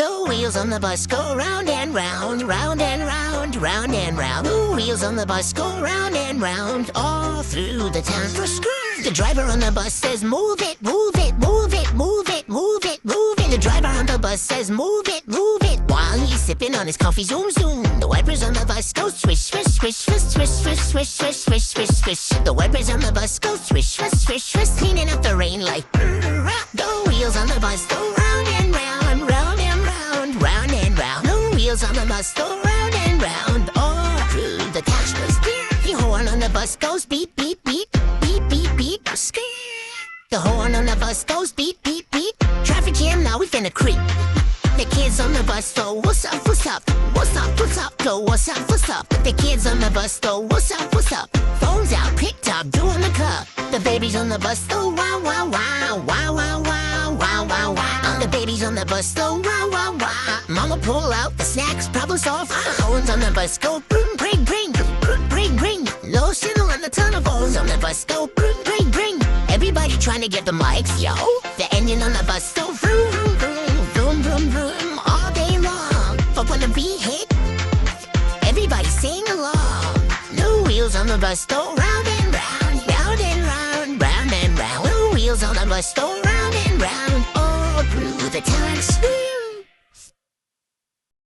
The wheels on the bus go round and round, round and round, round and round. The wheels on the bus go round and round, all through the town. The driver on the bus says, move it, move it, move it, move it, move it, move it. The driver on the bus says, move it, while he's sipping on his coffee. Zoom, zoom. The wipers on the bus go swish, swish, swish, swish, swish, swish, swish, swish, swish, swish, swish. The wipers on the bus go swish, swish, swish, swish, cleaning up the rain like. The wheels on the bus go round and round, round and round, round and round. The wheels on the bus go round and round, all through the town. The horn on the bus goes beep, beep, beep, beep, beep, beep, skrrr. The horn on the bus goes beep, beep, beep. Traffic jam, now we finna creep. The kids on the bus go, what's up, what's up? What's up, what's up? Go, what's up, what's up? The kids on the bus go, what's up, what's up? Phones out, picked up, doing the club. The babies on the bus go, wow, wow, wow, wow, wow, wow, wow, wow, wow. The babies on the bus go, wow, wow, wow. Mama pull out the snacks, problem solved. Phones on the bus go, bring, bring, bring, bring, bring. Low signal on the tunnel. Phones on the bus go, bring, bring, bring. Everybody trying to get the mics, yo. The engine on the bus go, vroom, vroom, vroom, vroom, vroom, vroom, all day long. But when the beat hit, everybody sing along. The wheels on the bus go round and round, round and round, round and round. The wheels on the bus go